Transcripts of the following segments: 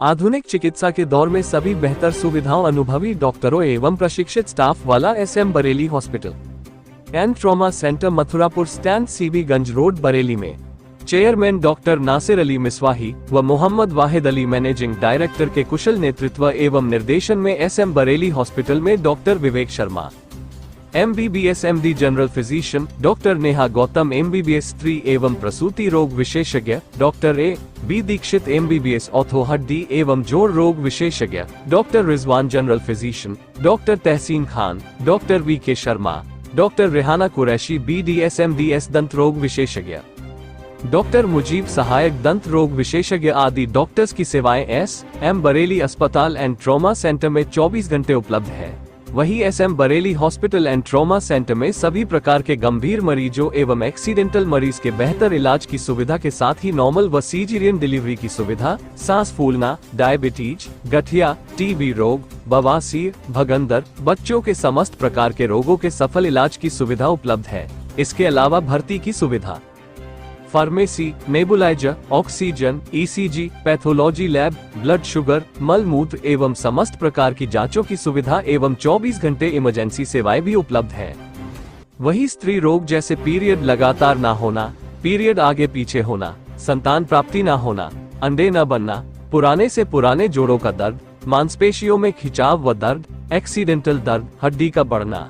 आधुनिक चिकित्सा के दौर में सभी बेहतर सुविधाओं, अनुभवी डॉक्टरों एवं प्रशिक्षित स्टाफ वाला SM Bareilly hospital and trauma centre Mathurapur stand, CB Ganj road, Bareilly में चेयरमैन डॉक्टर नासिर अली मिसवाही व मोहम्मद वाहिद अली मैनेजिंग डायरेक्टर के कुशल नेतृत्व एवं निर्देशन में SM बरेली हॉस्पिटल में doctor Vivek Sharma MBBS MD general physician, doctor Neha Gautam MBBS स्त्री एवं प्रसूति रोग विशेषज्ञ, doctor A.B. Dixit MBBS ortho हड्डी एवं जोड़ रोग विशेषज्ञ, doctor Rizwan general physician, doctor Tahseen Khan, doctor VK Sharma, doctor Rehana Qureshi BDS MDS दंत रोग विशेषज्ञ, डॉक्टर मुजीब सहायक दंत रोग विशेषज्ञ आदि डॉक्टर्स की सेवाएं SM बरेली अस्पताल एंड ट्रॉमा सेंटर में 24 घंटे उपलब्ध है। वही SM Bareilly hospital and trauma centre में सभी प्रकार के गंभीर मरीजों एवं एक्सीडेंटल मरीज के बेहतर इलाज की सुविधा के साथ ही नॉर्मल व सीजरियन डिलीवरी की सुविधा, सांस फूलना, डायबिटीज, गठिया, TB रोग, बवासीर, भगंदर, बच्चों के समस्त प्रकार के रोगों के सफल इलाज की सुविधा उपलब्ध है। इसके अलावा भर्ती की सुविधा, pharmacy, nebuliser, oxygen, ECG, pathology lab, blood sugar, मल मूत्र एवं समस्त प्रकार की जांचों की सुविधा एवं 24 घंटे इमरजेंसी सेवाएं भी उपलब्ध है। वही स्त्री रोग जैसे पीरियड लगातार ना होना, पीरियड आगे पीछे होना, संतान प्राप्ति ना होना, अंडे न बनना, पुराने से पुराने जोड़ों का दर्द, मांसपेशियों में खिंचाव व दर्द, एक्सीडेंटल दर्द, हड्डी का बढ़ना,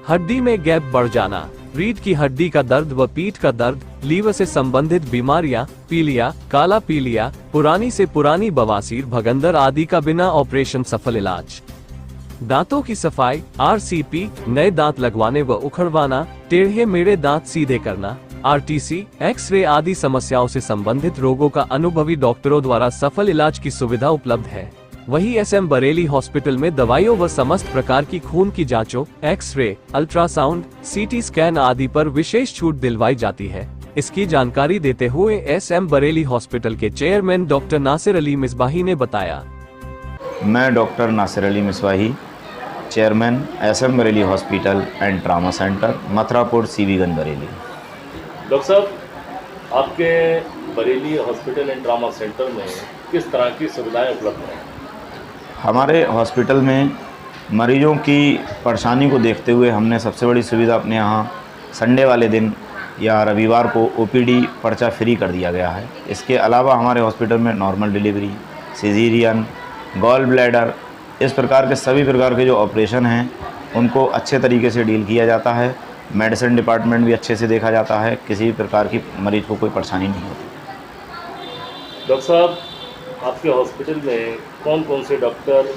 हड्डी में गैप बढ़ जाना, रीढ़ की हड्डी का दर्द व पीठ का दर्द, लीवर से संबंधित बीमारियां, पीलिया, काला पीलिया, पुरानी से पुरानी बवासीर, भगंदर आदि का बिना ऑपरेशन सफल इलाज, दांतों की सफाई, RCP, नए दांत लगवाने व उखड़वाना, टेढ़े मेढ़े दांत सीधे करना, RTC, एक्सरे आदि समस्याओं से संबंधित रोगों का अनुभवी डॉक्टरों द्वारा सफल इलाज की सुविधा उपलब्ध है। वही SM बरेली हॉस्पिटल में दवाइयों व समस्त प्रकार की खून की जांचों, एक्सरे, अल्ट्रासाउंड, CT स्कैन आदि पर विशेष छूट दिलवाई जाती है। इसकी जानकारी देते हुए SM बरेली हॉस्पिटल के चेयरमैन डॉक्टर नासिर अली मिसबाही ने बताया। मैं doctor Nasir Ali Misbahi, chairman SM Bareilly hospital and trauma centre, Mathurapur, CB Ganj, Bareilly. Doctor साहब, आपके Bareilly hospital and trauma centre में किस तरह की सुविधाएं उपलब्ध हैं? हमारे हॉस्पिटल में मरीजों की परेशानी को देखते हुए हमने सबसे बड़ी सुविधा अपने यहाँ संडे वाले दिन या रविवार को OPD पर्चा फ्री कर दिया गया है। इसके अलावा हमारे हॉस्पिटल में normal delivery, caesarean, gall bladder, इस प्रकार के सभी प्रकार के जो ऑपरेशन हैं उनको अच्छे तरीके से डील किया जाता है। मेडिसिन डिपार्टमेंट भी अच्छे से देखा जाता है, किसी भी प्रकार की मरीज को कोई परेशानी नहीं होती। डॉक्टर साहब, आपके हॉस्पिटल में कौन कौन से डॉक्टर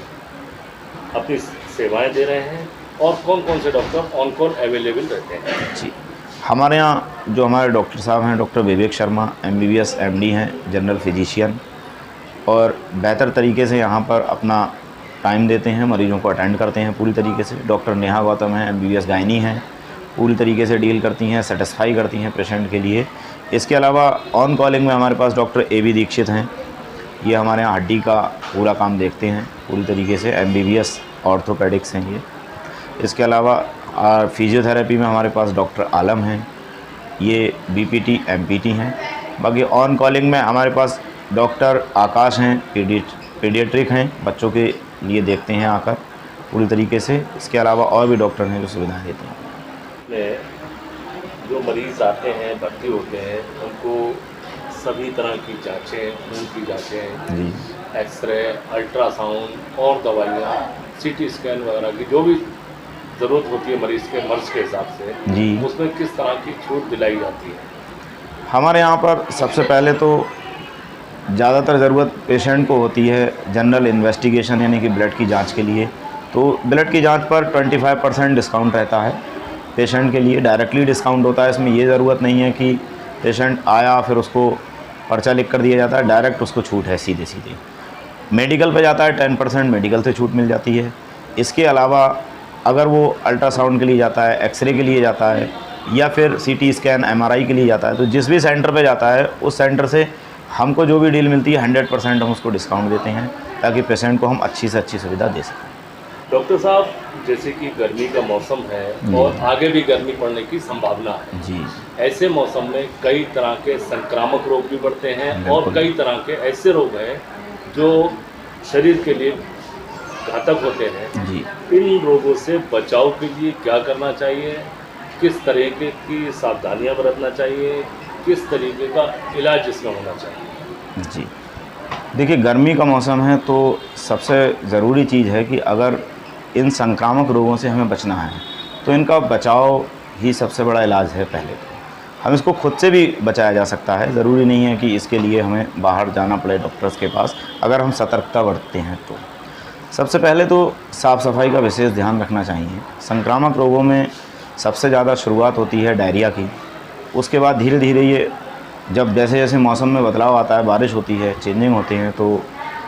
अपनी सेवाएं दे रहे हैं और कौन कौन से डॉक्टर ऑन कॉल अवेलेबल रहते हैं? जी, हमारे यहाँ जो हमारे डॉक्टर साहब हैं, doctor Vivek Sharma MBBS MD हैं, जनरल फिजिशियन, और बेहतर तरीके से यहाँ पर अपना टाइम देते हैं, मरीजों को अटेंड करते हैं पूरी तरीके से। डॉक्टर नेहा गौतम हैं, MBBS गायनी हैं, पूरी तरीके से डील करती हैं, सेटिस्फाई करती हैं पेशेंट के लिए। इसके अलावा ऑन कॉलिंग में हमारे पास डॉक्टर A.B. दीक्षित हैं, ये हमारे यहाँ हड्डी का पूरा काम देखते हैं पूरी तरीके से, MBBS ऑर्थोपेडिक्स हैं ये। इसके अलावा फिजियोथेरेपी में हमारे पास डॉक्टर आलम हैं, ये BPT MPT हैं। बाकी ऑन कॉलिंग में हमारे पास डॉक्टर आकाश हैं, पीडियाट्रिक हैं, बच्चों के लिए देखते हैं आकर पूरी तरीके से। इसके अलावा और भी डॉक्टर हैं जो सुविधाएँ देते हैं। जो मरीज़ आते हैं, भर्ती होते हैं, उनको सभी तरह की जांचें, खून की जांचें, जी, एक्सरे, अल्ट्रासाउंड और दवाइयाँ, CT स्कैन वगैरह की जो भी ज़रूरत होती है मरीज़ के मर्ज़ के हिसाब से, जी, उसमें किस तरह की छूट दिलाई जाती है? हमारे यहाँ पर सबसे पहले तो ज़्यादातर ज़रूरत पेशेंट को होती है जनरल इन्वेस्टिगेशन यानी कि ब्लड की जांच के लिए। तो ब्लड की जांच पर 25% डिस्काउंट रहता है पेशेंट के लिए, डायरेक्टली डिस्काउंट होता है। इसमें ये ज़रूरत नहीं है कि पेशेंट आया फिर उसको पर्चा लिख कर दिया जाता है, डायरेक्ट उसको छूट है सीधे सीधे। मेडिकल पे जाता है 10% मेडिकल से छूट मिल जाती है। इसके अलावा अगर वो अल्ट्रासाउंड के लिए जाता है, एक्सरे के लिए जाता है या फिर CT स्कैन MRI के लिए जाता है, तो जिस भी सेंटर पे जाता है उस सेंटर से हमको जो भी डील मिलती है 100% हम उसको डिस्काउंट देते हैं ताकि पेशेंट को हम अच्छी से अच्छी सुविधा दे सकें। डॉक्टर साहब, जैसे कि गर्मी का मौसम है और आगे भी गर्मी पड़ने की संभावना है जी, ऐसे मौसम में कई तरह के संक्रामक रोग भी बढ़ते हैं और कई तरह के ऐसे रोग हैं जो शरीर के लिए घातक होते हैं, जी। इन रोगों से बचाव के लिए क्या करना चाहिए, किस तरीके की सावधानियां बरतना चाहिए, किस तरीके का इलाज इसमें होना चाहिए? जी। देखिए, गर्मी का मौसम है तो सबसे ज़रूरी चीज़ है कि अगर इन संक्रामक रोगों से हमें बचना है तो इनका बचाव ही सबसे बड़ा इलाज है। पहले तो हम इसको खुद से भी बचाया जा सकता है, ज़रूरी नहीं है कि इसके लिए हमें बाहर जाना पड़े डॉक्टर्स के पास, अगर हम सतर्कता बरतते हैं तो। सबसे पहले तो साफ़ सफाई का विशेष ध्यान रखना चाहिए। संक्रामक रोगों में सबसे ज़्यादा शुरुआत होती है डायरिया की, उसके बाद धीरे धीरे ये जब जैसे जैसे मौसम में बदलाव आता है, बारिश होती है, चेंजिंग होते हैं, तो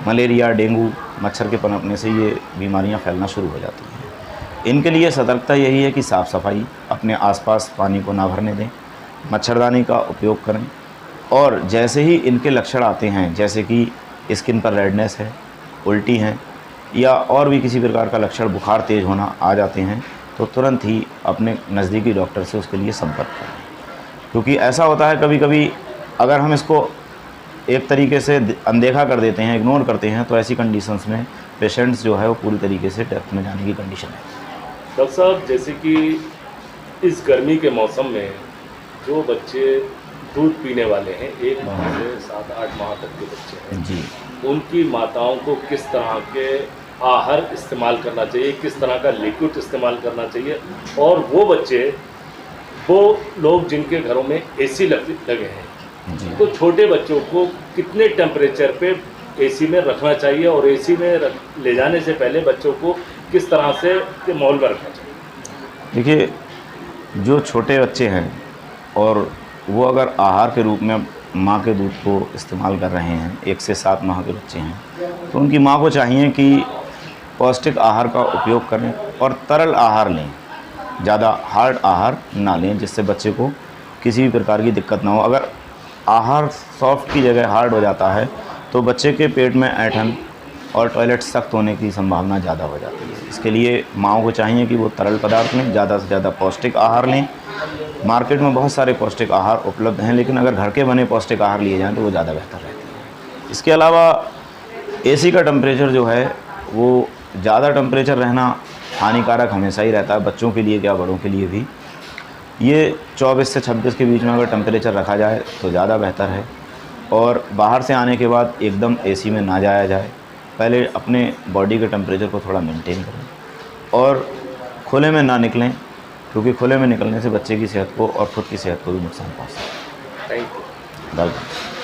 मलेरिया, डेंगू, मच्छर के पनपने से ये बीमारियां फैलना शुरू हो जाती हैं। इनके लिए सतर्कता यही है कि साफ़ सफाई, अपने आसपास पानी को ना भरने दें, मच्छरदानी का उपयोग करें, और जैसे ही इनके लक्षण आते हैं, जैसे कि स्किन पर रेडनेस है, उल्टी हैं, या और भी किसी प्रकार का लक्षण, बुखार तेज़ होना आ जाते हैं, तो तुरंत ही अपने नज़दीकी डॉक्टर से उसके लिए संपर्क करें। क्योंकि ऐसा होता है कभी कभी अगर हम इसको एक तरीके से अनदेखा कर देते हैं, इग्नोर करते हैं, तो ऐसी कंडीशंस में पेशेंट्स जो है वो पूरी तरीके से डेथ में जाने की कंडीशन है। डॉक्टर साहब, जैसे कि इस गर्मी के मौसम में जो बच्चे दूध पीने वाले हैं, 1 माह से 7-8 माह तक के बच्चे हैं, जी। उनकी माताओं को किस तरह के आहार इस्तेमाल करना चाहिए, किस तरह का लिक्विड इस्तेमाल करना चाहिए, और वो बच्चे, वो लोग जिनके घरों में एसी लगे हैं, जी। तो छोटे बच्चों को कितने टेम्परेचर पे एसी में रखना चाहिए, और एसी में ले जाने से पहले बच्चों को किस तरह से के माहौल में रखना चाहिए? देखिए, जो छोटे बच्चे हैं और वो अगर आहार के रूप में माँ के दूध को इस्तेमाल कर रहे हैं, 1 से 7 माह के बच्चे हैं, तो उनकी माँ को चाहिए कि पौष्टिक आहार का उपयोग करें और तरल आहार लें, ज़्यादा हार्ड आहार ना लें, जिससे बच्चे को किसी भी प्रकार की दिक्कत ना हो। अगर आहार सॉफ्ट की जगह हार्ड हो जाता है तो बच्चे के पेट में ऐंठन और टॉयलेट सख्त होने की संभावना ज़्यादा हो जाती है। इसके लिए माँओं को चाहिए कि वो तरल पदार्थ लें, ज़्यादा से ज़्यादा पौष्टिक आहार लें। मार्केट में बहुत सारे पौष्टिक आहार उपलब्ध हैं, लेकिन अगर घर के बने पौष्टिक आहार लिए जाएँ तो वो ज़्यादा बेहतर रहते हैं। इसके अलावा एसी का टेम्परेचर जो है वो ज़्यादा टेम्परेचर रहना हानिकारक हमेशा ही रहता है, बच्चों के लिए क्या बड़ों के लिए भी। ये 24 से 26 के बीच में अगर टेम्परेचर रखा जाए तो ज़्यादा बेहतर है। और बाहर से आने के बाद एकदम एसी में ना जाया जाए, पहले अपने बॉडी के टेम्परेचर को थोड़ा मेंटेन करें और खुले में ना निकलें, क्योंकि खुले में निकलने से बच्चे की सेहत को और खुद की सेहत को भी नुकसान पहुँचता है। Thank you. वेलकम।